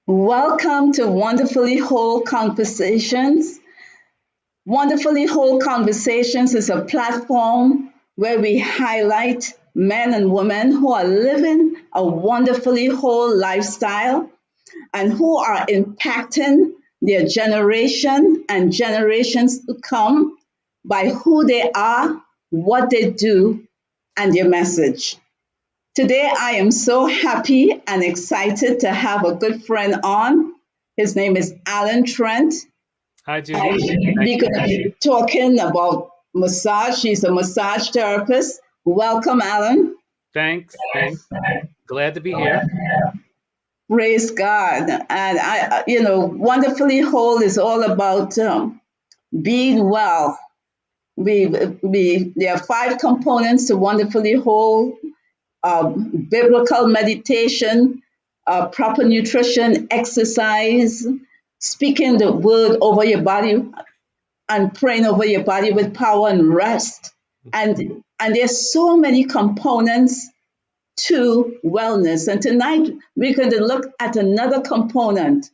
Welcome to Wonderfully Whole Conversations. Wonderfully Whole Conversations is a platform where we highlight men and women who are living a wonderfully whole lifestyle and who are impacting their generation and generations to come by who they are, what they do, and their message. Today, I am so happy and excited to have a good friend on. His name is Alan Trent. Hi, Judy. Nice We're going to be talking about massage. He's a massage therapist. Welcome, Alan. Thanks. Glad to be here. Praise God. And Wonderfully Whole is all about being well. There are five components to Wonderfully Whole: biblical meditation, proper nutrition, exercise, speaking the word over your body, and praying over your body with power and rest. And there's so many components to wellness. And tonight we're going to look at another component,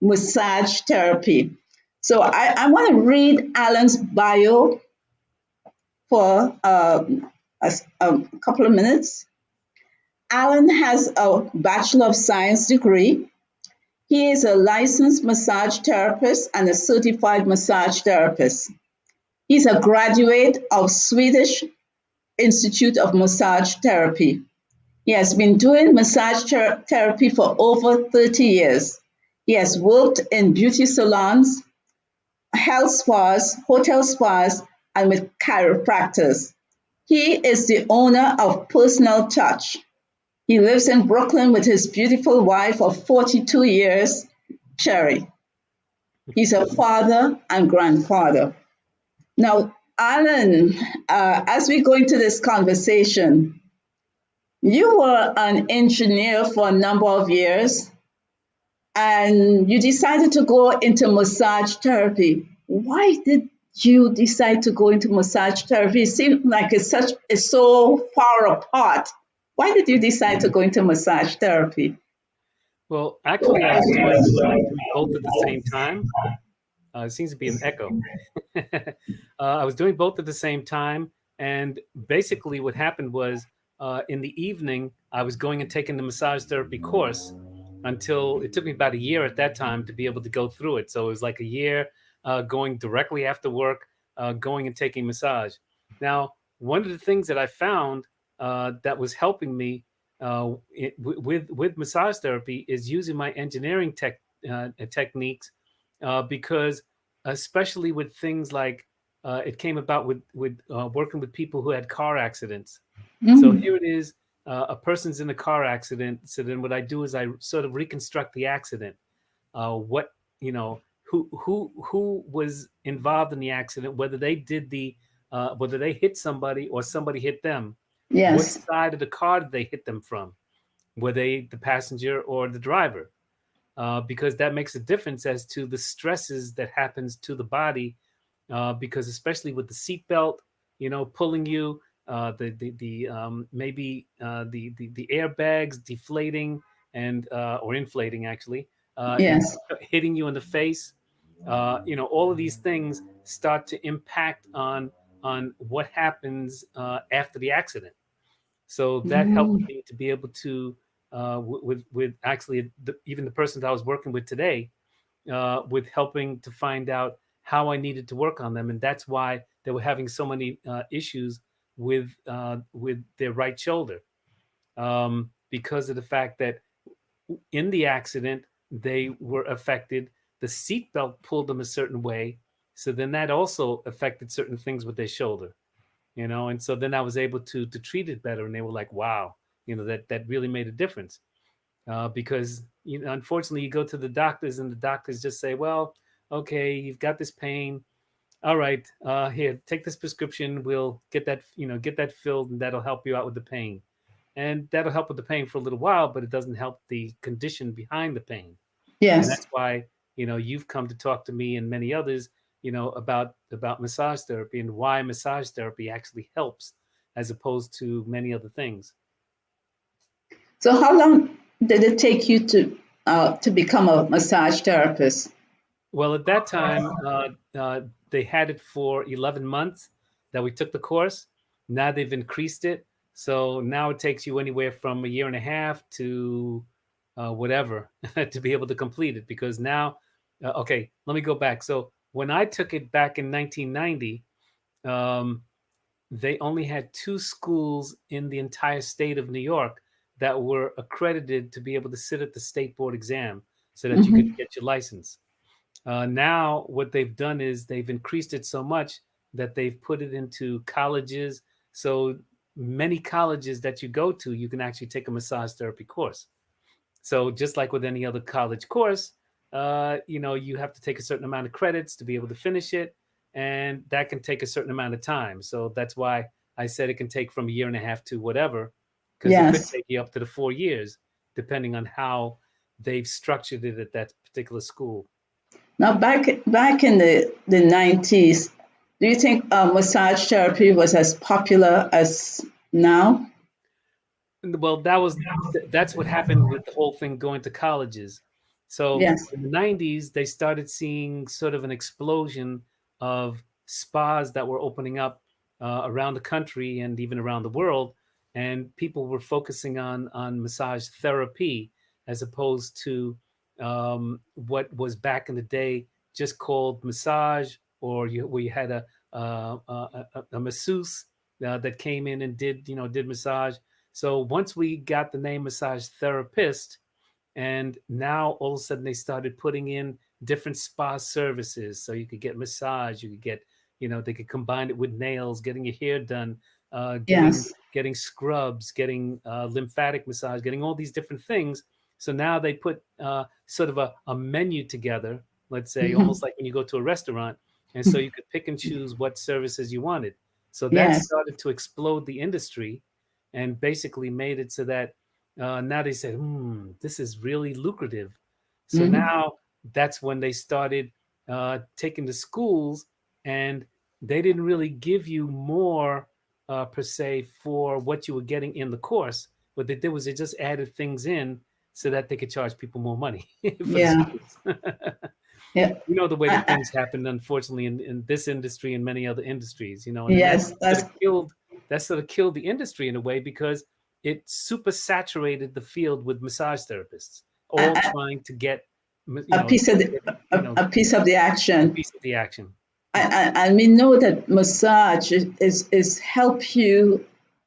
massage therapy. So I want to read Alan's bio for a couple of minutes. Alan has a Bachelor of Science degree. He is a licensed massage therapist and a certified massage therapist. He's a graduate of Swedish Institute of Massage Therapy. He has been doing massage therapy for over 30 years. He has worked in beauty salons, health spas, hotel spas, and with chiropractors. He is the owner of Personal Touch. He lives in Brooklyn with his beautiful wife of 42 years, Sherry. He's a father and grandfather. Now, Alan, as we go into this conversation, you were an engineer for a number of years and you decided to go into massage therapy. Why did you decide to go into massage therapy? It seems like it's so far apart. Why did you decide to go into massage therapy? Well, actually, I was doing both at the same time. It seems to be an echo. I was doing both at the same time. And basically, what happened was in the evening, I was going and taking the massage therapy course until it took me about a year at that time to be able to go through it. So it was like a year going directly after work, going and taking massage. Now, one of the things that I found that was helping me with massage therapy is using my engineering techniques because especially with things like it came about with working with people who had car accidents. So here it is, a person's in a car accident. So then what I do is I sort of reconstruct the accident. What who was involved in the accident, whether they did whether they hit somebody or somebody hit them. What Yes. side of the car did they hit them from? Were they the passenger or the driver? Because that makes a difference as to the stresses that happens to the body. Because especially with the seatbelt, pulling you, maybe the airbags deflating and or inflating actually, and Yes. hitting you in the face. All of these things start to impact on what happens after the accident. So that helped Mm. me to be able to, with actually even the person that I was working with today, with helping to find out how I needed to work on them, and that's why they were having so many issues with their right shoulder, because of the fact that in the accident they were affected. The seatbelt pulled them a certain way, so then that also affected certain things with their shoulder. And so then I was able to treat it better, and they were like, wow, that really made a difference. Because unfortunately you go to the doctors and the doctors just say, well, okay, you've got this pain, all right, here, take this prescription, we'll get that filled, and that'll help you out with the pain. And that'll help with the pain for a little while, but it doesn't help the condition behind the pain. And Yes. that's why you've come to talk to me and many others about massage therapy and why massage therapy actually helps as opposed to many other things. So how long did it take you to to become a massage therapist? Well, at that time, they had it for 11 months that we took the course. Now they've increased it. So now it takes you anywhere from a year and a half to whatever to be able to complete it. Because now, okay, let me go back. So when I took it back in 1990, um, they only had two schools in the entire state of New York that were accredited to be able to sit at the state board exam so that you could Hmm. get your license. Now, what they've done is they've increased it so much that they've put it into colleges. So many colleges that you go to, you can actually take a massage therapy course. So just like with any other college course, you have to take a certain amount of credits to be able to finish it, and that can take a certain amount of time. So that's why I said it can take from a year and a half to whatever, because it could Yes. take you up to the 4 years, depending on how they've structured it at that particular school. Now, back in the 90s, do you think massage therapy was as popular as now? Well, that's what happened with the whole thing going to colleges. So Yes. in the 90s, they started seeing sort of an explosion of spas that were opening up around the country and even around the world, and people were focusing on massage therapy as opposed to what was back in the day just called massage, or where you had a masseuse that came in and did massage. So once we got the name massage therapist, and now all of a sudden they started putting in different spa services. So you could get massage, you could get, they could combine it with nails, getting your hair done, getting Yes. getting scrubs, getting lymphatic massage, getting all these different things. So now they put sort of a menu together, let's say, Hmm. almost like when you go to a restaurant. And so you could pick and choose what services you wanted. So that Yes. started to explode the industry and basically made it so that now they said, this is really lucrative. So Hmm. now that's when they started taking the schools, and they didn't really give you more per se for what you were getting in the course. What they did was they just added things in so that they could charge people more money for the Yeah. schools. Yeah. The way that I, things happen, unfortunately, in this industry and many other industries, and then yes. That's. that sort of killed the industry in a way because it super saturated the field with massage therapists, all I, trying to get, a piece of the, get, you know, a piece of the a action. piece of the action. And we know that massage is help you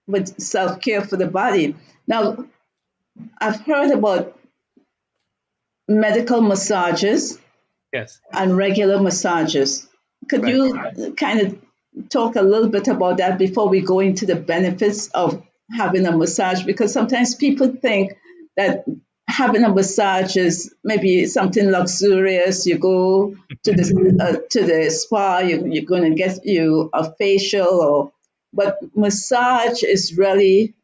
with self care for the body. Now, I've heard about medical massages Yes, and regular massages. Could right. you kind of talk a little bit about that before we go into the benefits of having a massage? Because sometimes people think that having a massage is maybe something luxurious. You go to the spa, you're going to get you a facial, but massage is really,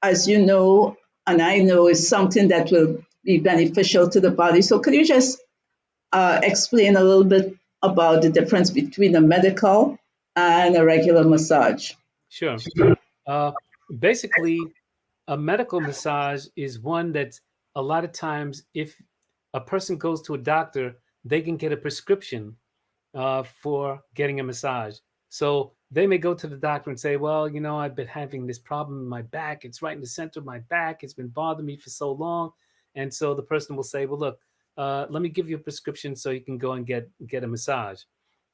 as you know, and I know, is something that will be beneficial to the body. So could you just explain a little bit about the difference between a medical and a regular massage? Sure. Uh, Basically, a medical massage is one that a lot of times, if a person goes to a doctor, they can get a prescription for getting a massage. So they may go to the doctor and say, well, I've been having this problem in my back. It's right in the center of my back. It's been bothering me for so long. And so the person will say, well, look, let me give you a prescription so you can go and get a massage.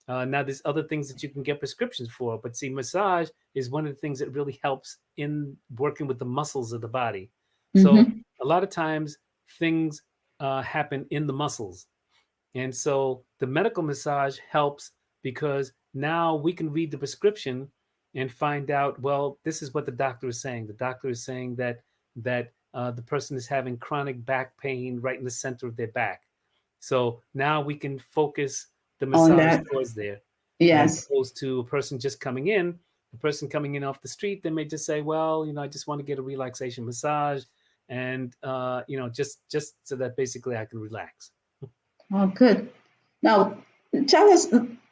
Now, there's other things that you can get prescriptions for, but see, massage is one of the things that really helps in working with the muscles of the body. So Mm-hmm. a lot of times things happen in the muscles. And so the medical massage helps because now we can read the prescription and find out, well, this is what the doctor is saying. The doctor is saying that the person is having chronic back pain right in the center of their back. So now we can focus the On massage that, towards there, as yes. opposed to a person just coming in. A person coming in off the street, they may just say, well, I just want to get a relaxation massage, and just so that basically I can relax. Oh, good. Now, tell us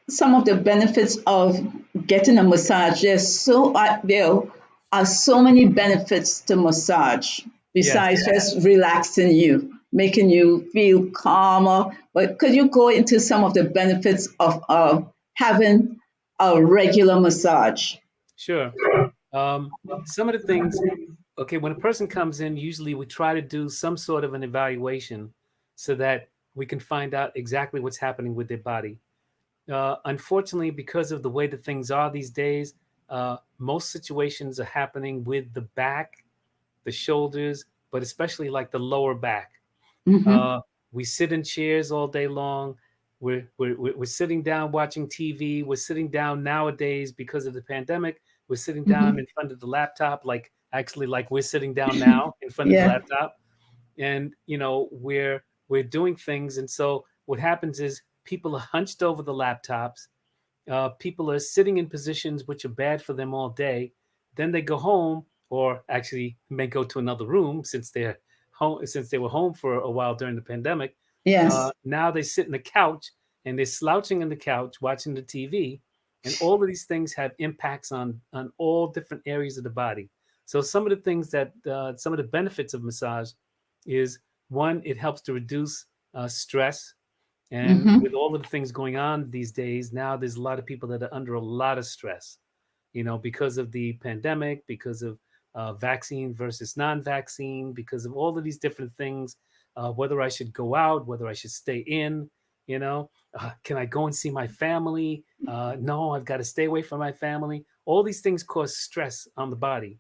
some of the benefits of getting a massage. There are so many benefits to massage Yes. besides just relaxing you. making you feel calmer. But could you go into some of the benefits of having a regular massage? Sure. Some of the things, okay, when a person comes in, usually we try to do some sort of an evaluation so that we can find out exactly what's happening with their body. Unfortunately, because of the way that things are these days, most situations are happening with the back, the shoulders, but especially like the lower back. Mm-hmm. Uh, we sit in chairs all day long. We're sitting down watching TV. We're sitting down nowadays because of the pandemic. We're sitting down Mm-hmm. in front of the laptop, like actually like we're sitting down now in front of the Yeah. laptop, and we're doing things. And so what happens is people are hunched over the laptops. People are sitting in positions which are bad for them all day. Then they go home, or actually may go to another room since they're home, since they were home for a while during the pandemic. Yes. Now they sit in the couch and they're slouching on the couch watching the TV, and all of these things have impacts on all different areas of the body. So some of the things that some of the benefits of massage is, one, it helps to reduce stress. And Mm-hmm. with all of the things going on these days, now there's a lot of people that are under a lot of stress, because of the pandemic, because of vaccine versus non-vaccine, because of all of these different things, whether I should go out, whether I should stay in, can I go and see my family? No, I've got to stay away from my family. All these things cause stress on the body.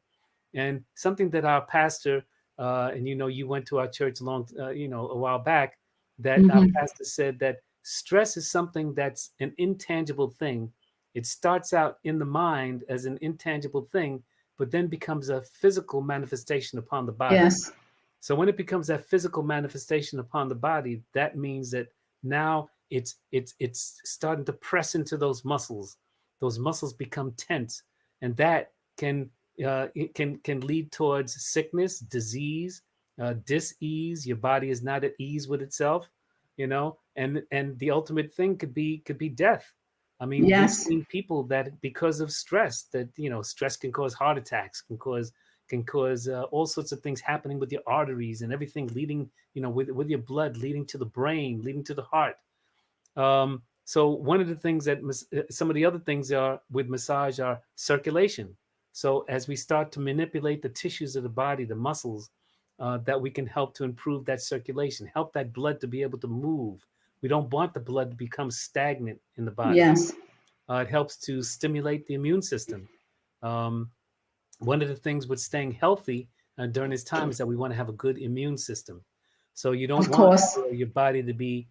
And something that our pastor, and you went to our church a while back, that our Mm-hmm. pastor said that stress is something that's an intangible thing. It starts out in the mind as an intangible thing, but then becomes a physical manifestation upon the body. Yes. So when it becomes that physical manifestation upon the body, that means that now it's starting to press into those muscles. Those muscles become tense, and that can it can lead towards sickness, disease, dis-ease. Your body is not at ease with itself, and the ultimate thing could be death. I mean, we've Yes. seen people that because of stress, that stress can cause heart attacks, can cause all sorts of things happening with your arteries and everything leading, with your blood leading to the brain, leading to the heart. So one of the things that some of the other things are with massage are circulation. So as we start to manipulate the tissues of the body, the muscles, that we can help to improve that circulation, help that blood to be able to move. We don't want the blood to become stagnant in the body. Yes. It helps to stimulate the immune system. Um, One of the things with staying healthy during this time is that we want to have a good immune system. So you don't Of want course. your body to be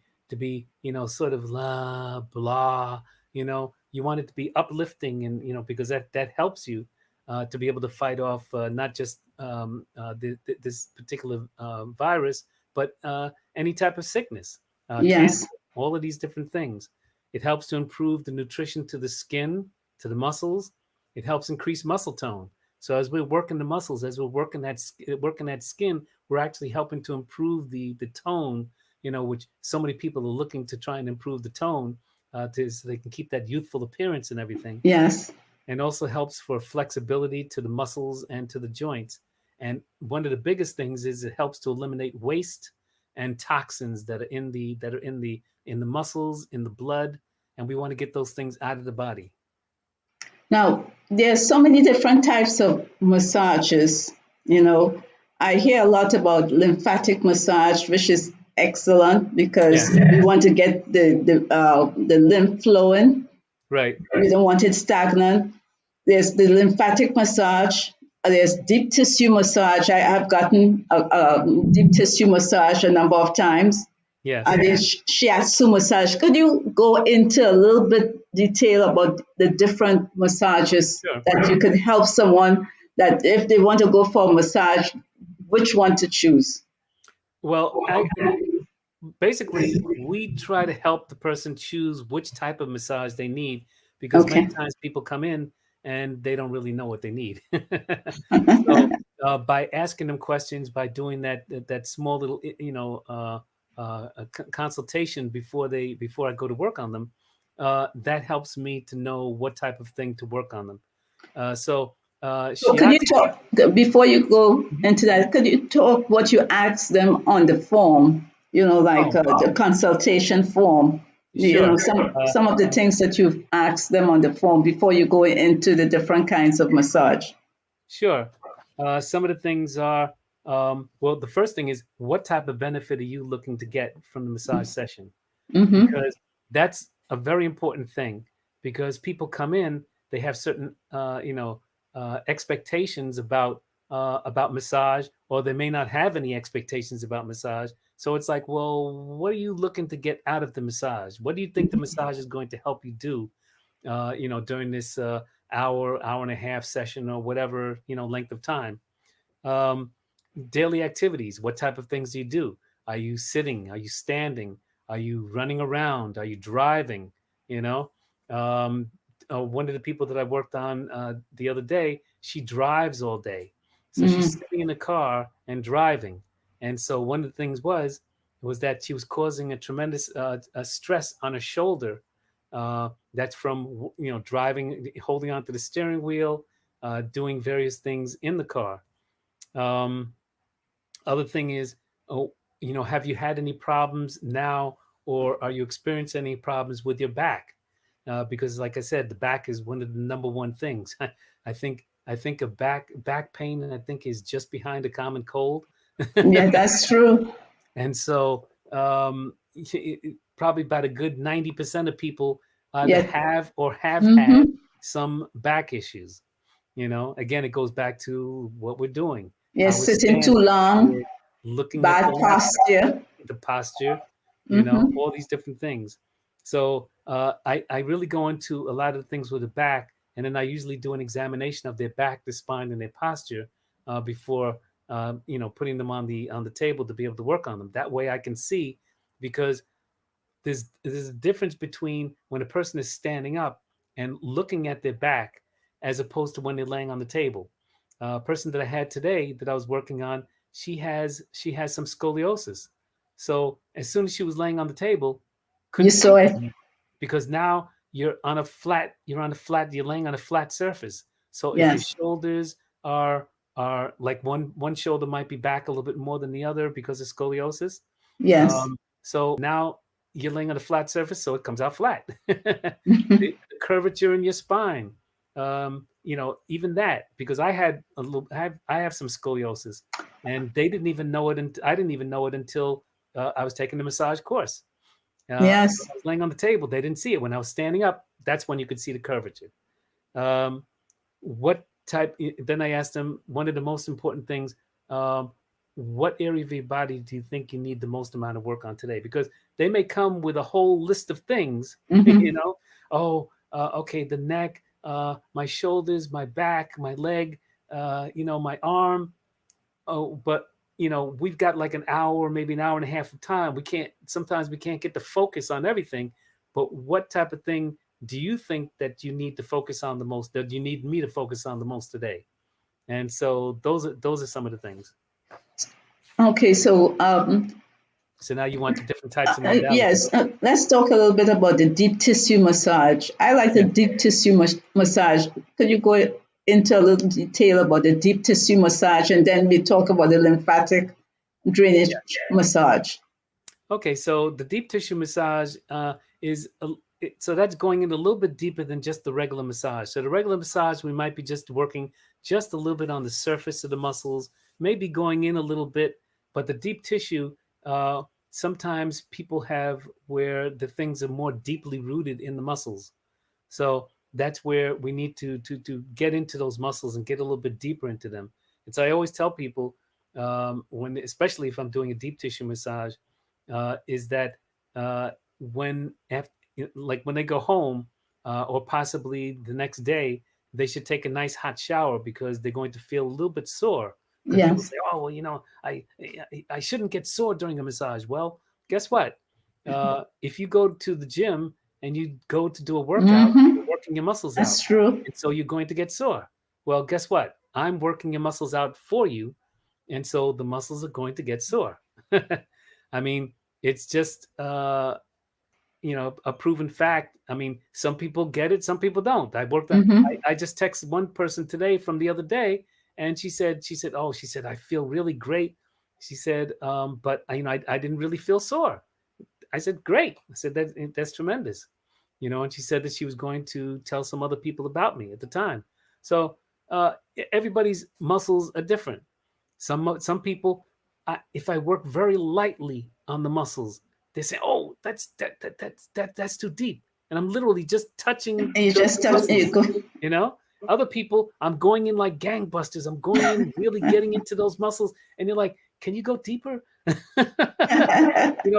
sort of blah blah. You want it to be uplifting, and because that helps you to be able to fight off not just this particular virus, but any type of sickness, Yes. cancer, all of these different things. It helps to improve the nutrition to the skin, to the muscles. It helps increase muscle tone. So as we're working the muscles, as we're working that skin, we're actually helping to improve the tone. Which so many people are looking to try and improve the tone, so they can keep that youthful appearance and everything. Yes. And also helps for flexibility to the muscles and to the joints. And one of the biggest things is it helps to eliminate waste and toxins that are in the muscles, in the blood, and we want to get those things out of the body. Now, there's so many different types of massages. You know, I hear a lot about lymphatic massage, which is excellent because Yes, we want to get the lymph flowing. right. We don't want it stagnant. There's the lymphatic massage. There's deep tissue massage. I have gotten a deep tissue massage a number of times. Yes, And there's shiatsu massage. Could you go into a little bit detail about the different massages sure. that you could help someone that if they want to go for a massage, which one to choose? Well, basically, we try to help the person choose which type of massage they need, because many Okay. times people come in and they don't really know what they need. So by asking them questions, by doing that small little consultation before I go to work on them, that helps me to know what type of thing to work on them. So So could you Shiatsu. talk, before you go Mhm. into that, could you talk what you ask them on the form, like Oh, the consultation form, sure. some of the things that you've asked them on the form before you go into the different kinds of massage? Sure. Some of the things are, well, the first thing is, what type of benefit are you looking to get from the massage session? Mm-hmm. Because that's a very important thing. Because people come in, they have certain, expectations about massage, or they may not have any expectations about massage. So it's like, well, what are you looking to get out of the massage? What do you think the massage is going to help you do during this hour and a half session, or whatever, length of time. Um, Daily activities. What type of things do you do? Are you sitting? Are you standing? Are you running around? Are you driving? You know, um, one of the people that I worked on the other day, she drives all day, so she's Mm-hmm. sitting in the car and driving. And so one of the things was that she was causing a tremendous stress on her shoulder. That's from driving, holding onto the steering wheel, doing various things in the car. Um, Other thing is, oh, have you had any problems now, or are you experiencing any problems with your back? Because, like I said, the back is one of the number one things. I think a back pain, I think, is just behind a common cold. Yeah, that's true. And so, probably about a good 90% of people either Yeah. have or have had Mm-hmm. some back issues. Again, it goes back to what we're doing, Yeah, how we're sitting too standing, how long, we're looking at the bad laptop, posture. the posture, Mm-hmm. all these different things. So I really go into a lot of the things with the back, and then I usually do an examination of their back, the spine, and their posture before putting them on the table to be able to work on them. That way, I can see, because there's a difference between when a person is standing up and looking at their back, as opposed to when they're laying on the table. A person that I had today that I was working on, she has some scoliosis. So as soon as she was laying on the table, You couldn't saw see it. anything, because now you're laying on a flat surface. So if your Yes. shoulders are like, one shoulder might be back a little bit more than the other because of scoliosis. Yes. So now you're laying on a flat surface, so it comes out flat. The curvature in your spine, even that, because I have some scoliosis, and they didn't even know it, and I didn't even know it until I was taking the massage course. When Yes. I was laying on the table, they didn't see it. When I was standing up, that's when you could see the curvature. Um, what type? Then I asked them one of the most important things. Um, what area of your body do you think you need the most amount of work on today? Because they may come with a whole list of things. Mm-hmm. Oh, okay, the neck, my shoulders, my back, my leg, my arm. Oh, but we've got like an hour, maybe an hour and a half of time. Sometimes we can't get the focus on everything. But what type of thing do you think that you need to focus on the most, that you need me to focus on the most today? And so those are some of the things. Okay, so So now you want the different types of modalities. yes, let's talk a little bit about the deep tissue massage. I like the Yeah. deep tissue massage. Could you go into a little detail about the deep tissue massage, and then we talk about the lymphatic drainage massage? Okay, so the deep tissue massage so that's going in a little bit deeper than just the regular massage. So the regular massage, we might be just working just a little bit on the surface of the muscles, maybe going in a little bit. But the deep tissue, sometimes people have where the things are more deeply rooted in the muscles. So that's where we need to get into those muscles and get a little bit deeper into them. And so I always tell people, especially if I'm doing a deep tissue massage, is that when after, like when they go home, or possibly the next day, they should take a nice hot shower, because they're going to feel a little bit sore. Because people Yes. say, "Oh, well, I shouldn't get sore during a massage." Well, guess what? If you go to the gym and you go to do a workout, you're Mm-hmm. working your muscles That's out. true. And so you're going to get sore. Well, guess what? I'm working your muscles out for you. And so the muscles are going to get sore. I mean, it's just a proven fact. I mean, some people get it, some people don't. Mm-hmm. I just texted one person today from the other day, and she said, I feel really great. She said, but I didn't really feel sore. I said, great. I said, that's tremendous. And she said that she was going to tell some other people about me at the time. So uh, everybody's muscles are different. Some people, if I work very lightly on the muscles, they say, "Oh, that's too deep," and I'm literally just touching You the just touch, you muscles. go. You know, other people, I'm going in like gangbusters. I'm going in really getting into those muscles, and you're like, "Can you go deeper?"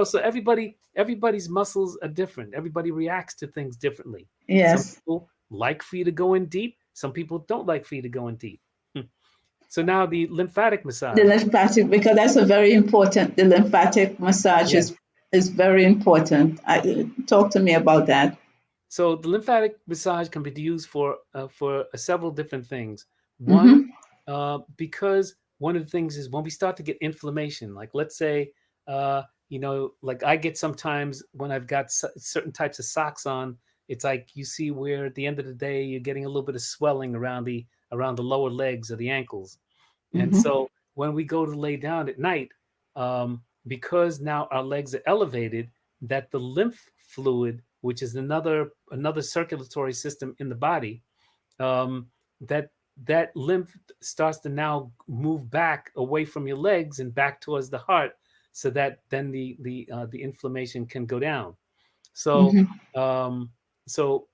So everybody's muscles are different. Everybody reacts to things differently. Some Yes. people like for you to go in deep. Some people don't like for you to go in deep. So now the lymphatic The massage. lymphatic, because that's a very important. The lymphatic massage Yes. is very important. Talk to me about that. So the lymphatic massage can be used for several different things. One, Mm-hmm. because one of the things is when we start to get inflammation, like let's say, like I get sometimes when I've got certain types of socks on, it's like you see where at the end of the day you're getting a little bit of swelling around the lower legs or the ankles. And Mm-hmm. so when we go to lay down at night, because now our legs are elevated, that the lymph fluid, which is another circulatory system in the body, um, that that lymph starts to now move back away from your legs and back towards the heart, so that then the inflammation can go down. So Mm-hmm. um, so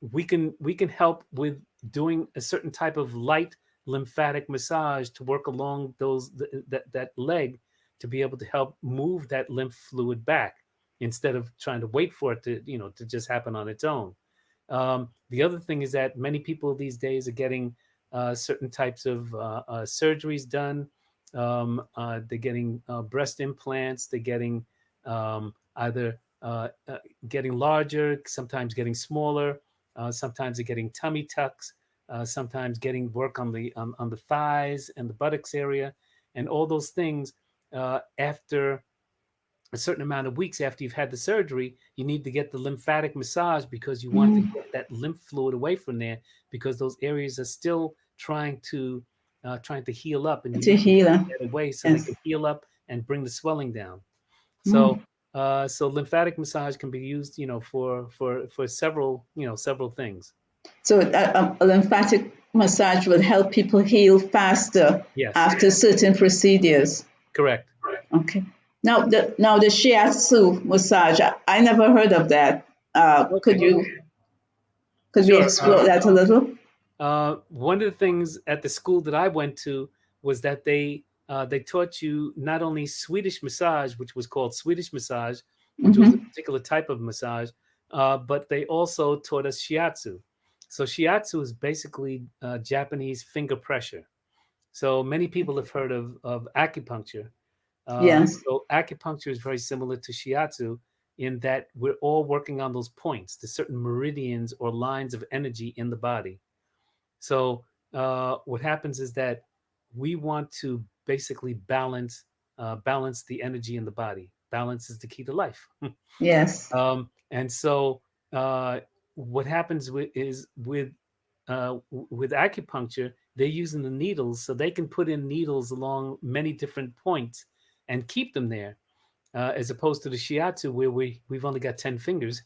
we can help with doing a certain type of light lymphatic massage to work along that leg to be able to help move that lymph fluid back instead of trying to wait for it to just happen on its own. The other thing is that many people these days are getting certain types of surgeries done. They're getting breast implants. They're getting either getting larger, sometimes getting smaller, sometimes they're getting tummy tucks, sometimes getting work on the thighs and the buttocks area, and all those things. After a certain amount of weeks after you've had the surgery, you need to get the lymphatic massage because you want to Mm-hmm. get that lymph fluid away from there because those areas are still trying to heal up, and you To need to get heal. that away so they Yes. can heal up and bring the swelling down. So, Mm. so lymphatic massage can be used, for several things. So a lymphatic massage will help people heal faster Yes, after certain procedures. correct. Okay. Now the shiatsu massage. I never heard of that. Could Okay, you could we sure. explore that a little? One of the things at the school that I went to was that they taught you not only Swedish massage, which was called Swedish massage, which was a Mm-hmm. particular type of massage, but they also taught us shiatsu. So shiatsu is basically Japanese finger pressure. So many people have heard of acupuncture. Yes. So acupuncture is very similar to shiatsu in that we're all working on those points, the certain meridians or lines of energy in the body. So what happens is that we want to basically balance the energy in the body. Balance is the key to life. Yes. And so what happens with acupuncture, they're using the needles, so they can put in needles along many different points and keep them there, as opposed to the shiatsu where we've only got 10 fingers,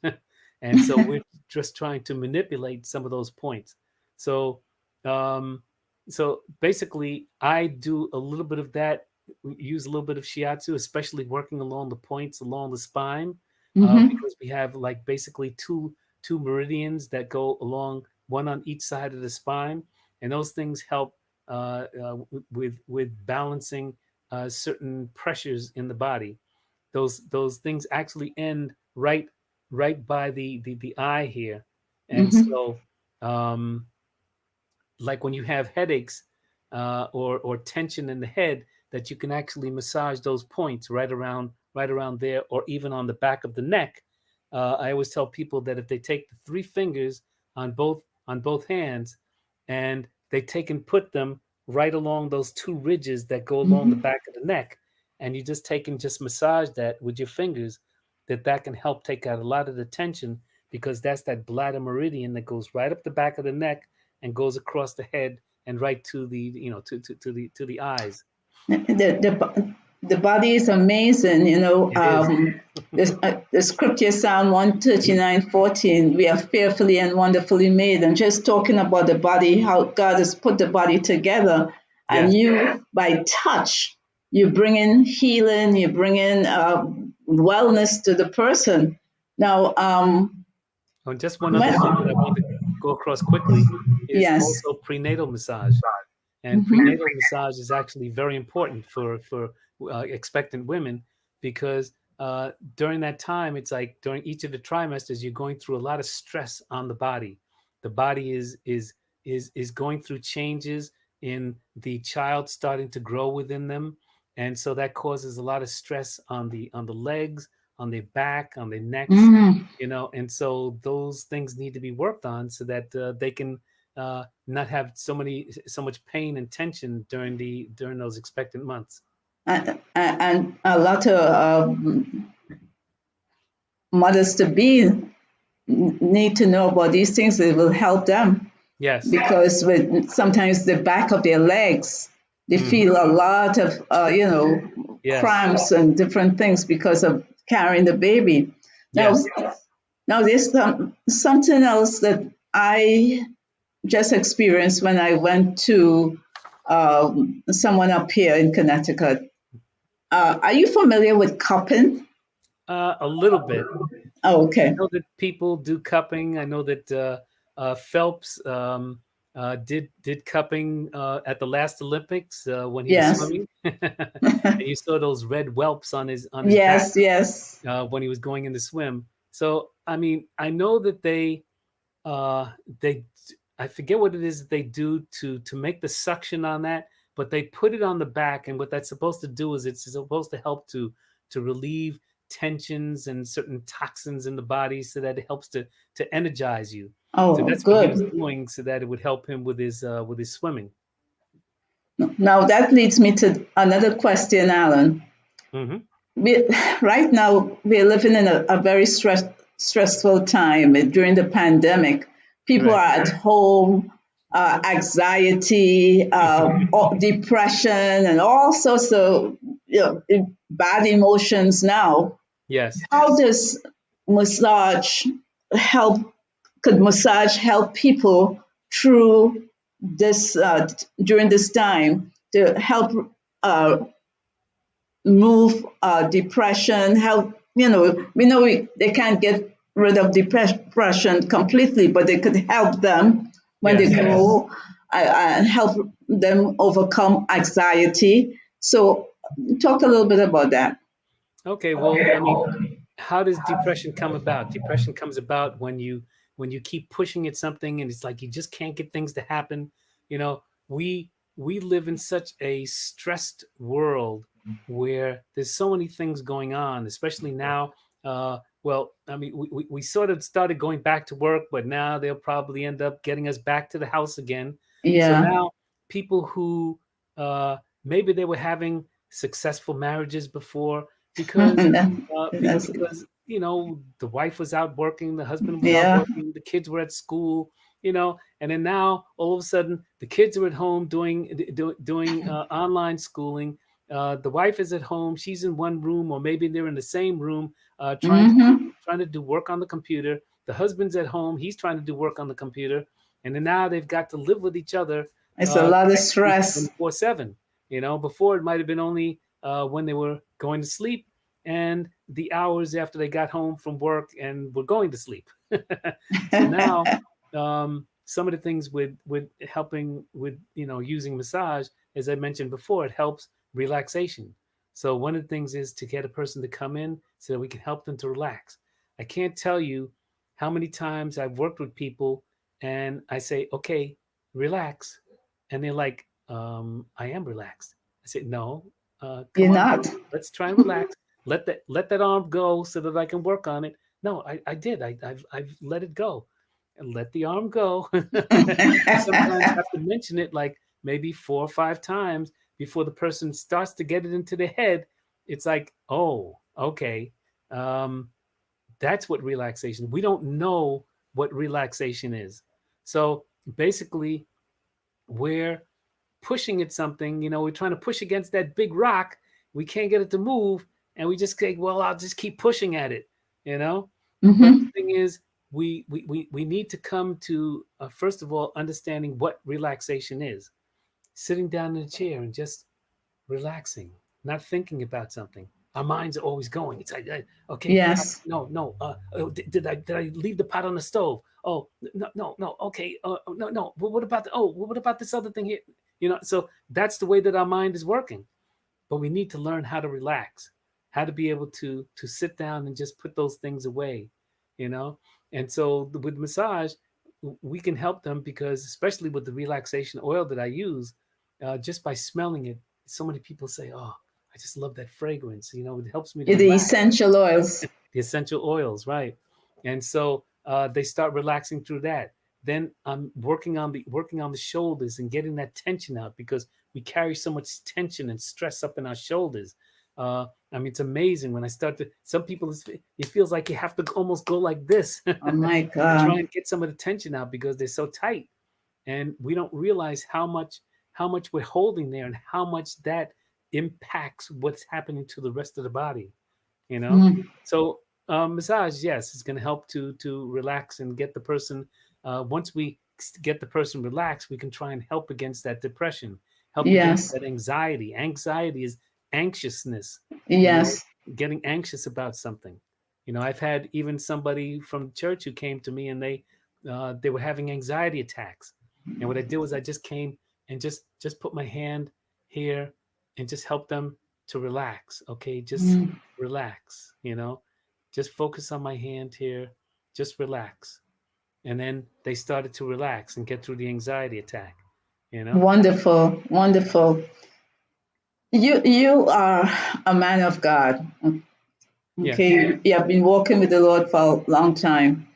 and so we're just trying to manipulate some of those points. So um, so basically I do a little bit of that, use a little bit of shiatsu, especially working along the points along the spine, Mm-hmm. because we have like basically two meridians that go along, one on each side of the spine, and those things help with balancing certain pressures in the body. Those things actually end right by the eye here, and Mm-hmm. so um, like when you have headaches, or tension in the head, that you can actually massage those points right around there, or even on the back of the neck. I always tell people that if they take the three fingers on both hands, and they take and put them right along those two ridges that go along the Mm-hmm. back of the neck, and you just take and just massage that with your fingers, that can help take out a lot of the tension, because that's that bladder meridian that goes right up the back of the neck and goes across the head and right to the, to the eyes. The body is amazing, It is. the scripture Psalm 139:14, we are fearfully and wonderfully made. And just talking about the body, how God has put the body together, and Yes. you, by touch, you bring in healing, you bring in wellness to the person. Now, Just one other thing that I want to go across quickly is yes. also prenatal massage. And Mhm. prenatal massage is actually very important for expectant women, because during that time, it's like during each of the trimesters, you're going through a lot of stress on the body. The body is going through changes in the child starting to grow within them, and so that causes a lot of stress on the legs, on their back, on their necks, Mm. and so those things need to be worked on so that they can not have so much pain and tension during those expectant months. And a lot of mothers to be need to know about these things. It will help them, Yes. because with sometimes the back of their legs, they Hmm. feel a lot of Yes. cramps and different things because of carrying the baby. Now, Yes. now there's something else that I just experienced when I went to someone up here in Connecticut. Are you familiar with cupping? A little bit. Oh, I okay. know that people do cupping. I know that Phelps did cupping at the last Olympics when he was Yes. swimming, and you saw those red whelps on his back Yes, yes. when he was going in to swim. So I mean, I know that uh, they I forget what it is that they do to make the suction on that, but they put it on the back, and what that's supposed to do is it's supposed to help to relieve tensions and certain toxins in the body, so that it helps to energize you. So Oh, that's what he was good. doing, so that it would help him with his swimming. Now that leads me to another question, Alan. Hmm. We, right now, we're living in a very stressful time during the pandemic. People Right. are at home, anxiety, depression, and all sorts of bad emotions now. Yes. How does massage help? Could massage help people through this during this time to help uh, move depression? Help, we know they can't get rid of depression completely, but they could help them when they Yes. go, and help them overcome anxiety. So, talk a little bit about that. Okay. Well, I mean, how does depression come about? Depression comes about when you keep pushing at something and it's like you just can't get things to happen. You know, we live in such a stressed world where there's so many things going on, especially now. Well, I mean, we sort of started going back to work, but now they'll probably end up getting us back to the house again. So Yeah. now people who maybe they were having successful marriages before, because That's, because the wife was out working, the husband was out yeah. working, the kids were at school, and then now all of a sudden the kids are at home doing online schooling. The wife is at home, she's in one room, or maybe they're in the same room, Hmm. trying to do work on the computer. The husband's at home, he's trying to do work on the computer, and then now they've got to live with each other It's a lot of practically stress. 24/7. Before it might have been only when they were going to sleep and the hours after they got home from work and were going to sleep. So now, some of the things with helping with using massage, as I mentioned before, it helps relaxation. So one of the things is to get a person to come in so that we can help them to relax. I can't tell you how many times I've worked with people and I say, okay, relax. And they're like, I am relaxed. I said, no, come You're on, not. let's try and relax. Let that arm go so that I can work on it. No, I did. I've let it go. And let the arm go. You sometimes have to mention it like maybe 4 or 5 times before the person starts to get it into their head. It's like, oh, okay. That's what relaxation. We don't know what relaxation is. So basically, we're pushing at something. We're trying to push against that big rock. We can't get it to move, and we just say, "Well, I'll just keep pushing at it." You know. But Mm-hmm. the thing is, we need to come to first of all understanding what relaxation is. Sitting down in a chair and just relaxing, not thinking about something. Our minds are always going. It's like, okay, Yes. no, no. Oh, did I leave the pot on the stove? Oh, no, no, no. Okay, no, no. But what about what about this other thing here? So that's the way that our mind is working. But we need to learn how to relax, how to be able to sit down and just put those things away, you know. And so with massage, we can help them because, especially with the relaxation oil that I use, just by smelling it, so many people say, "Oh, I just love that fragrance." It helps me to The relax. essential oils. The essential oils, right? And so they start relaxing through that. Then I'm working on the shoulders and getting that tension out because we carry so much tension and stress up in our shoulders. I mean, it's amazing when I start to. Some people, it feels like you have to almost go like this Oh my to try God. and get some of the tension out because they're so tight, and we don't realize how much we're holding there and how much that impacts what's happening to the rest of the body you know Mm. so massage, yes, it's going to help to relax and get the person. Once we get the person relaxed, we can try and help against that depression, help against Yes. that anxiety is anxiousness, you know Yes. getting anxious about something. I've had even somebody from church who came to me, and they were having anxiety attacks, and what I did was I just came and just put my hand here and just help them to relax. Okay, just Mm. relax, just focus on my hand here, just relax. And then they started to relax and get through the anxiety attack, you know? Wonderful. Wonderful. You are a man of God. Yes, Okay. You have been walking with the Lord for a long time.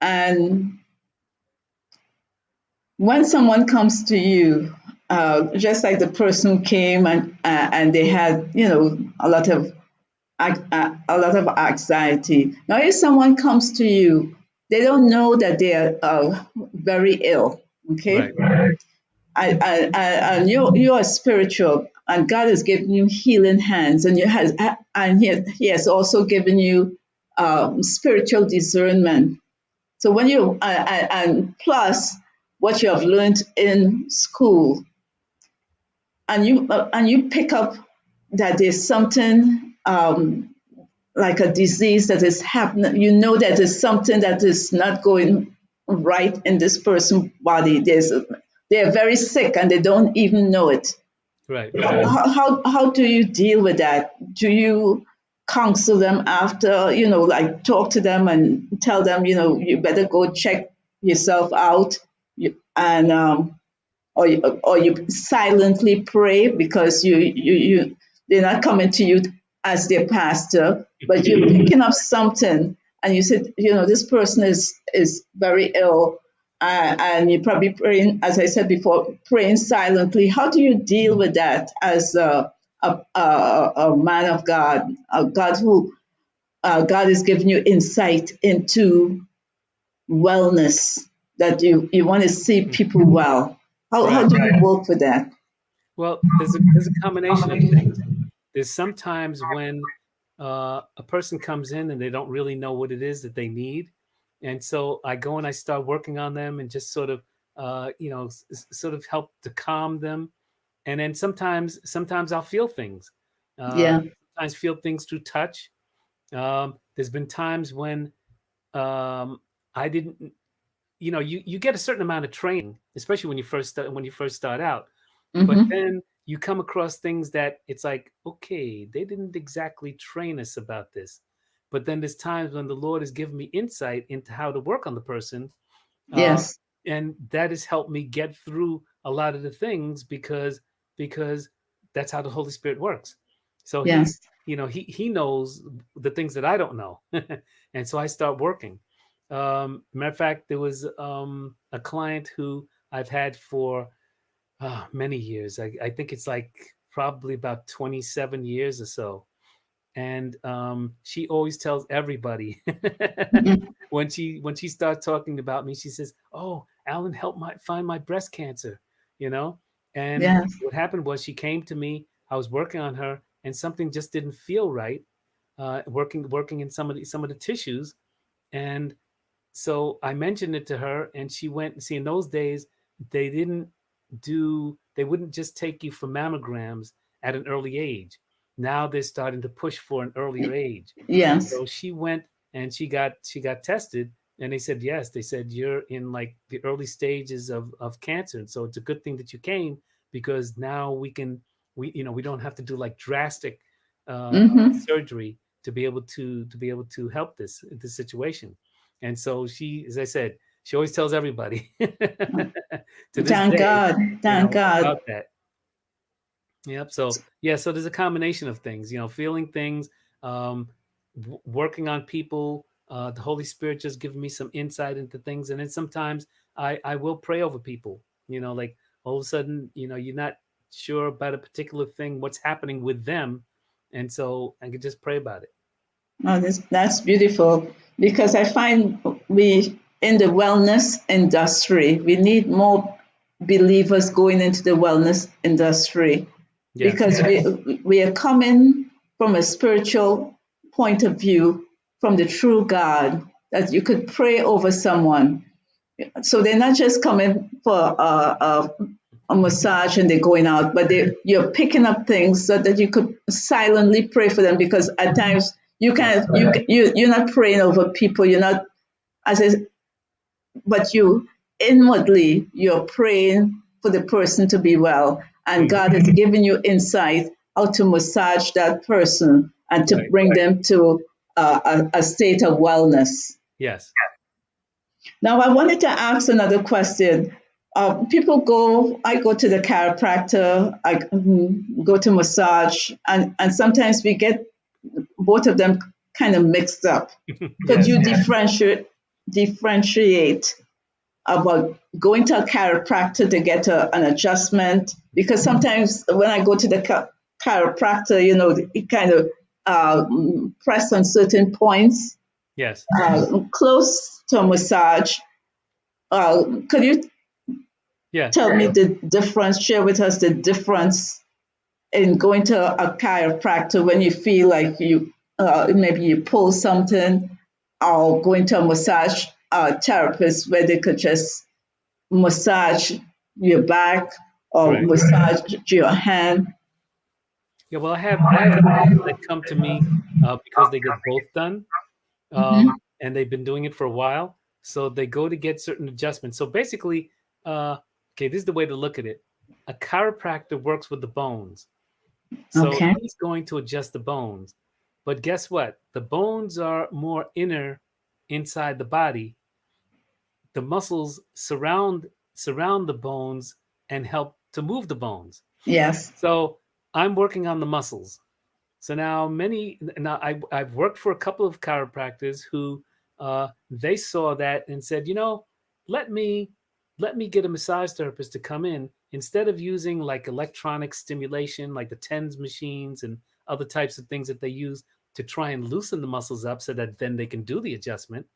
And when someone comes to you, just like the person who came and they had, a lot of anxiety. Now, if someone comes to you, they don't know that they are very ill. Okay, right, and you are spiritual, and God has given you healing hands, and He has also given you spiritual discernment. So when you and plus what you have learned in school, and you pick up that there's something like a disease that is happening, you know that there's something that is not going right in this person's body. They're very sick and they don't even know it. right. How do you deal with that? Do you counsel them after, like talk to them and tell them, you better go check yourself out, and or you silently pray because they're not coming to you as their pastor, but you're picking up something, and you said, this person is very ill, and you're probably praying, as I said before, praying silently. How do you deal with that as a man of God, a God who God has given you insight into wellness, that you want to see people well? How Right. do you work with that? Well, there's a combination of things. There's sometimes when a person comes in and they don't really know what it is that they need, and so I go and I start working on them and just sort of, sort of help to calm them. And then sometimes I'll feel things. Uh, Yeah. Sometimes feel things through touch. There's been times when I didn't, you get a certain amount of training, especially when you first start out. But Mm-hmm. then you come across things that it's like, okay, they didn't exactly train us about this. But then there's times when the Lord has given me insight into how to work on the person, uh, Yes. and that has helped me get through a lot of the things because that's how the Holy Spirit works. So Yes. he knows the things that I don't know, and so I start working. Matter of fact, there was a client who I've had for many years. I think it's like probably about 27 years or so. and she always tells everybody Mhm. when she starts talking about me, she says, "Oh, Alan helped find my breast cancer," you know. And Yes. what happened was she came to me. I was working on her, and something just didn't feel right. Working in some of the tissues, and so I mentioned it to her, and she went. See, in those days, they didn't they wouldn't just take you for mammograms at an early age. Now they're starting to push for an earlier age. Yes. So she went and she got tested, and they said yes. They said you're in like the early stages of cancer, and so it's a good thing that you came, because now we don't have to do like drastic Mm-hmm. surgery to be able to help this situation. And so she, as I said, she always tells everybody to this Thank day, God. Thank God. about that. Yep. So yeah, so there's a combination of things, feeling things, um, working on people. The Holy Spirit just giving me some insight into things, and then sometimes I will pray over people. Like all of a sudden, you're not sure about a particular thing, what's happening with them, and so I could just pray about it. Oh, that's beautiful because I find we in the wellness industry, we need more believers going into the wellness industry Yes. because we are coming from a spiritual point of view from the true God that you could pray over someone. So they're not just coming for a massage and they're going out, but you're picking up things so that you could silently pray for them because at times you Yes. can't you're not praying over people. You're not as a, but you inwardly you're praying for the person to be well, and Mm, God has given you insight how to massage that person and to right. bring them to a state of wellness. Yes. Now, I wanted to ask another question. I go to the chiropractor, I go to massage, and sometimes we get both of them kind of mixed up. Could Yes. you differentiate about going to a chiropractor to get an adjustment? Because sometimes when I go to the chiropractor, it kind of press on certain points Yes. close to a massage. Could you Yeah. tell me the difference, share with us the difference in going to a chiropractor when you feel like maybe you pull something, or going to a massage therapist where they could just massage your back or Right. massage your hand? Yeah. Well, I have people that come to me because they get both done, Hmm. and they've been doing it for a while. So they go to get certain adjustments. So basically, okay, this is the way to look at it. A chiropractor works with the bones. So Okay. he's going to adjust the bones. But guess what? The bones are more inner inside the body. The muscles surround the bones and help to move the bones. Yes. So I'm working on the muscles. So now I've worked for a couple of chiropractors who they saw that and said, let me get a massage therapist to come in instead of using like electronic stimulation, like the TENS machines and other types of things that they use to try and loosen the muscles up so that then they can do the adjustment.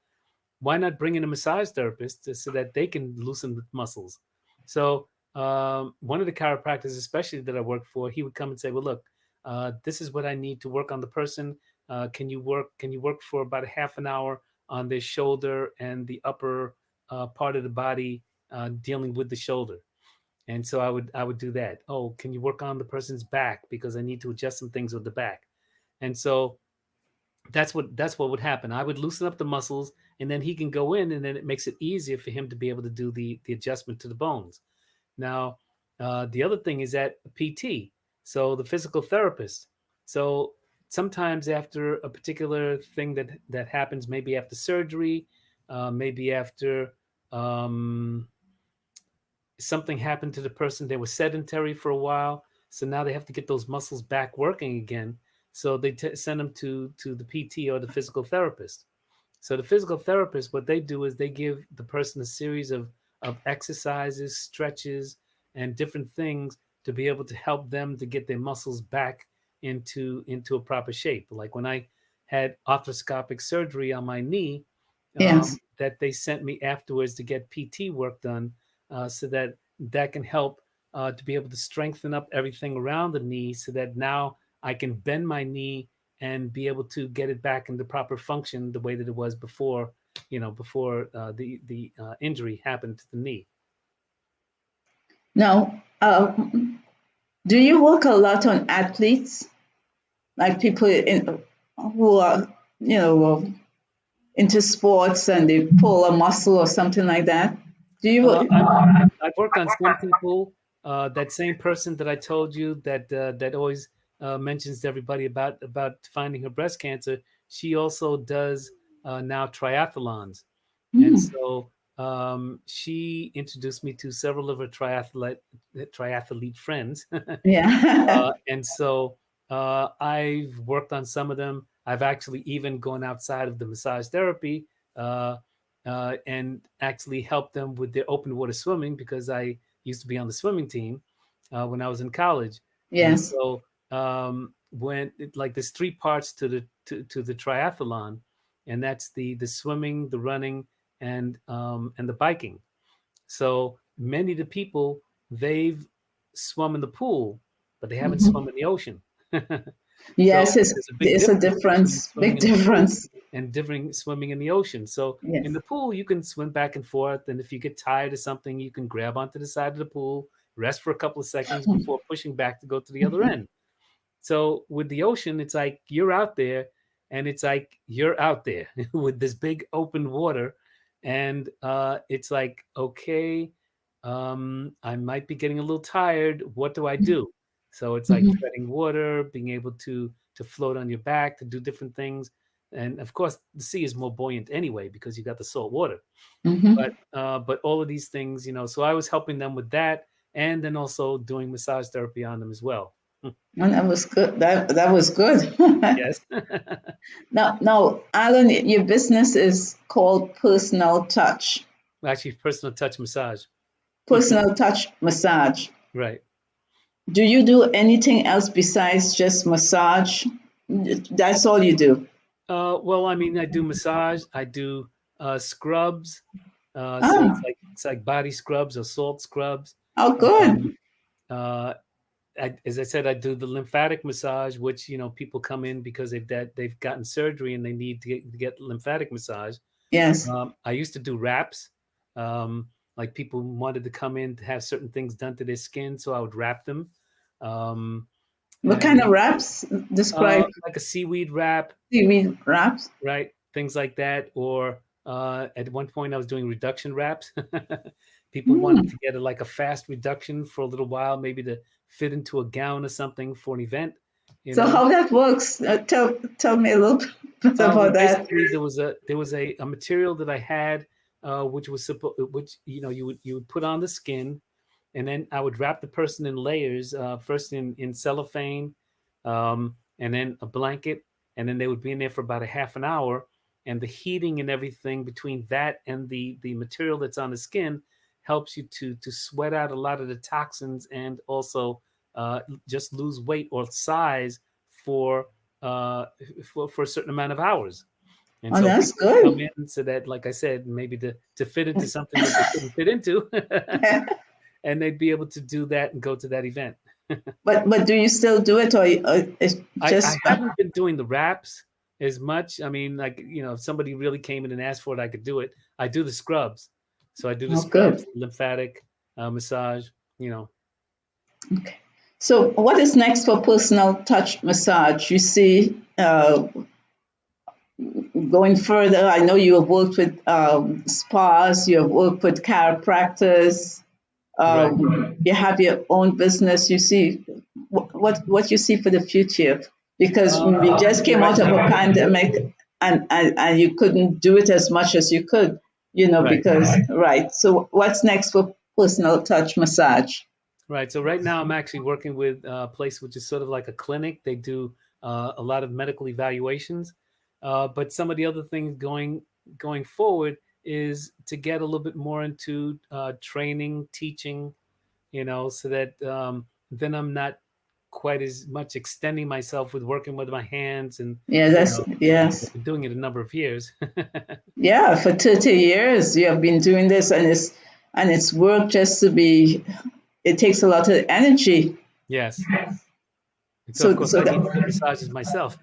Why not bring in a massage therapist so that they can loosen the muscles? So one of the chiropractors, especially that I worked for, he would come and say, "Well, look, this is what I need to work on the person. Can you work for about a half an hour on their shoulder and the upper part of the body, dealing with the shoulder?" And so I would do that. Oh, can you work on the person's back because I need to adjust some things with the back? And so that's what would happen. I would loosen up the muscles, and then he can go in, and then it makes it easier for him to be able to do the adjustment to the bones. Now, the other thing is that PT, so the physical therapist. So sometimes after a particular thing that happens, maybe after surgery, maybe after something happened to the person. They were sedentary for a while, so now they have to get those muscles back working again. So they send them to the PT or the physical therapist. So the physical therapist, what they do is they give the person a series of exercises, stretches, and different things to be able to help them to get their muscles back into a proper shape. Like when I had arthroscopic surgery on my knee, Yes. that they sent me afterwards to get PT work done, so that that can help to be able to strengthen up everything around the knee, so that now I can bend my knee and be able to get it back into proper function the way that it was before, before the injury happened to the knee. Now, do you work a lot on athletes, like people who are, into sports and they pull a muscle or something like that? Do you? I've worked on some people. That same person that I told you that always mentions to everybody about finding her breast cancer. She also does now triathlons, and Hmm. so she introduced me to several of her triathlete friends. Yeah. And so I've worked on some of them. I've actually even gone outside of the massage therapy, uh, and actually helped them with their open water swimming, because I used to be on the swimming team when I was in college. And Yes. so like there's three parts to the triathlon, and that's the swimming, the running, and the biking. So many of the people, they've swum in the pool, but they haven't Hmm. swum in the ocean. So Yes, there's a big there's a difference between difference. swimming Big in the pool difference. and different swimming in the ocean. So in Yes. the pool, you can swim back and forth, and if you get tired of something, you can grab onto the side of the pool, rest for a couple of seconds before pushing back to go to the other Mhm. end. So with the ocean, it's like you're out there, and it's like you're out there with this big open water, and it's like, okay, I might be getting a little tired. What do I do? So it's like Mhm. treading water, being able to float on your back, to do different things, and of course, the sea is more buoyant anyway because you got the salt water. Mhm. But all of these things, so I was helping them with that, and then also doing massage therapy on them as well. And that was good. That was good. Yes. Now, Alan, your business is called Personal Touch. Actually, personal touch massage. Personal Touch Massage. Right. Do you do anything else besides just massage? That's all you do. Well, I mean, I do massage. I do scrubs. So Ah, it's like body scrubs or salt scrubs. oh, Um, good. uh, as I said, I do the lymphatic massage, which people come in because they've gotten surgery and they need to get lymphatic massage. Yes. I used to do wraps. Like people wanted to come in to have certain things done to their skin, so I would wrap them. Um, What kind of and wraps? Describe like a seaweed wrap, seaweed wraps. right? Things like that. Or at one point, I was doing reduction wraps. People wanted Hmm. to get like a fast reduction for a little while, maybe to fit into a gown or something for an event. You So know, how that works? Tell me a little bit well, about that. basically, there was a material that I had, which was which you would put on the skin, and then I would wrap the person in layers, first in cellophane, and then a blanket, and then they would be in there for about a half an hour, and the heating and everything between that and the material that's on the skin helps you to sweat out a lot of the toxins, and also just lose weight or size for uh, for a certain amount of hours. And Oh, so that's people would come good. in so that, like I said, maybe to fit into something that they couldn't fit into, and they'd be able to do that and go to that event. But do you still do it, or it's I just haven't been doing the wraps as much. I mean, like, if somebody really came in and asked for it, I could do it. I do the scrubs. So I do the oh, good. scrubs, lymphatic massage, Okay. So what is next for personal touch massage? You see, going further, I know you have worked with spas, you have worked with chiropractors, Right, you have your own business. You see what you see for the future, because we just actually came right out of now. a pandemic, and you couldn't do it as much as you could, Right. because right. So what's next for personal touch massage? Right. So right now I'm actually working with a place which is sort of like a clinic. They do a lot of medical evaluations, but some of the other things going forward is to get a little bit more into training, teaching, so that then I'm not. quite as much extending myself with working with my hands, and Yeah, that's yes. I've been doing it a number of years. Yeah, for 30 years you have been doing this, and it's work just to be. It takes a lot of energy. Yes. And so, of So course, so I need to get that massages myself.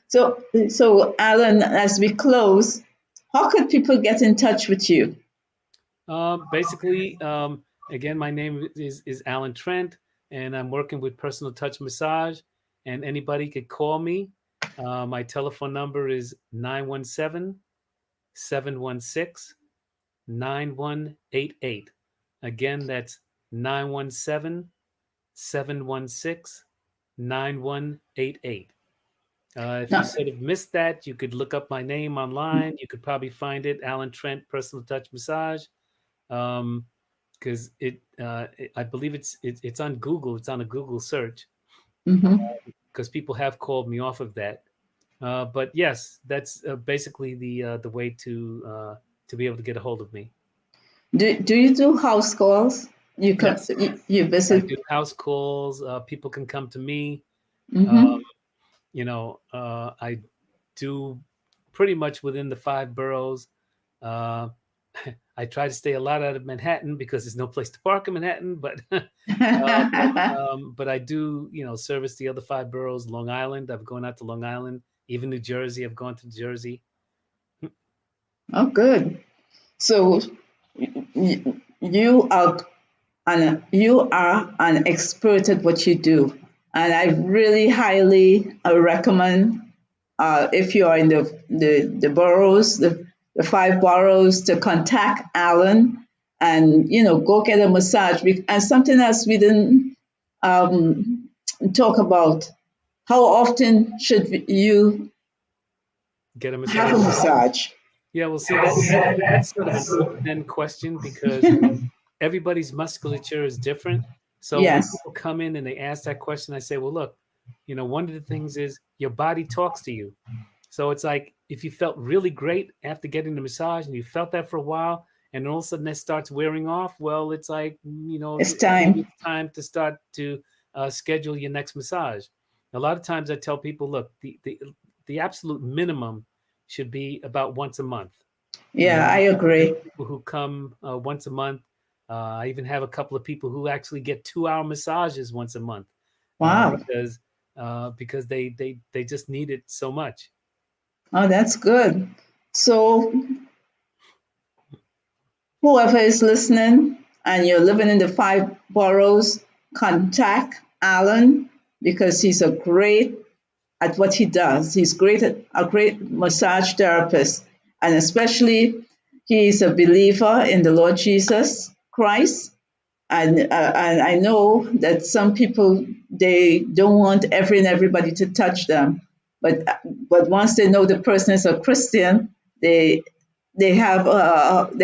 so Alan, as we close, how could people get in touch with you? Basically, again, my name is Alan Trent, and I'm working with Personal Touch Massage, and anybody could call me. My telephone number is 917-716-9188. Again, that's 917-716-9188. If you No. sort of missed that, you could look up my name online. You could probably find it, Alan Trent Personal Touch Massage, because I believe it's on Google. It's on a Google search, Hmm. because people have called me off of that. But yes, that's basically the way to be able to get a hold of me. Do you do house calls? You come Yes, you I visit. do house calls. People can come to me. Um, Hmm. I do pretty much within the 5 boroughs. Uh, I try to stay a lot out of Manhattan because there's no place to park in Manhattan, but but I do, service the other 5 boroughs. Long Island, I've gone out to Long Island. Even New Jersey, I've gone to Jersey. Oh, good. So you are an expert at what you do, and I really highly recommend, if you are in the boroughs, the 5 boroughs, to contact Alan and go get a massage. And something else we didn't um, talk about: how often should you Get a have a massage. massage? Yeah, well, see, that's sort of an open-end question because everybody's musculature is different. So when Yes, people come in and they ask that question, I say, well, look, one of the things is your body talks to you. So it's like if you felt really great after getting the massage and you felt that for a while, and all of a sudden that starts wearing off, well, it's like, it's maybe time. it's time to start to schedule your next massage. A lot of times I tell people, look, the absolute minimum should be about once a month. Yeah, I There's agree. people who come once a month. I even have a couple of people who actually get 2-hour massages once a month, uh, Wow. because because they just need it so much. Oh, that's good. So whoever is listening and you're living in the 5 boroughs, contact Alan because he's a great at what he does. He's a great massage therapist, and especially he is a believer in the Lord Jesus Christ. And I know that some people, they don't want everybody to touch them, but but once they know the person is a Christian, they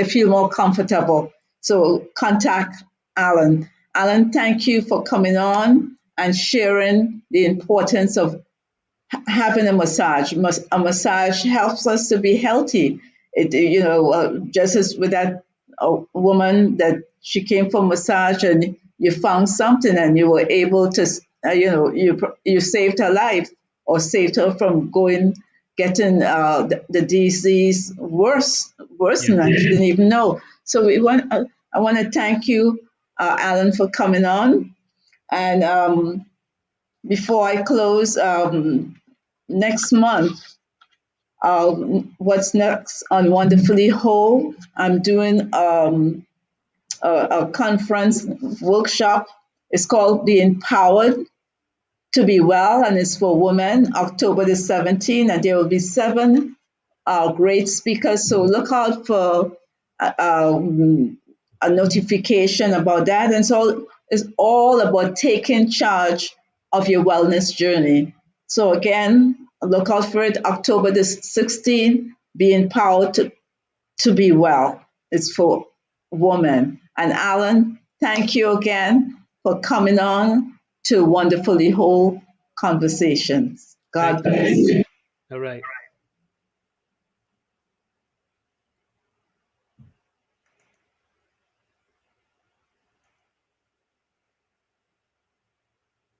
feel more comfortable. So contact Alan. Alan, thank you for coming on and sharing the importance of having a massage. A massage helps us to be healthy. Just as with that woman that she came for massage and you found something and you were able to, you saved her life or saved her from getting the disease worse Yeah. than she didn't even know. So I want to thank you, Alan, for coming on. And before I close, next month, what's next on Wonderfully Whole? I'm doing a conference workshop. It's called Be Empowered to Be Well, and it's for women, October the 17th, and there will be 7 great speakers. So look out for a notification about that. And so it's all about taking charge of your wellness journey. So again, look out for it, October the 16th, Be Empowered to Be Well. It's for women. And Alan, thank you again for coming on to Wonderfully Whole Conversations. Thank God you, bless. Tracy. All right.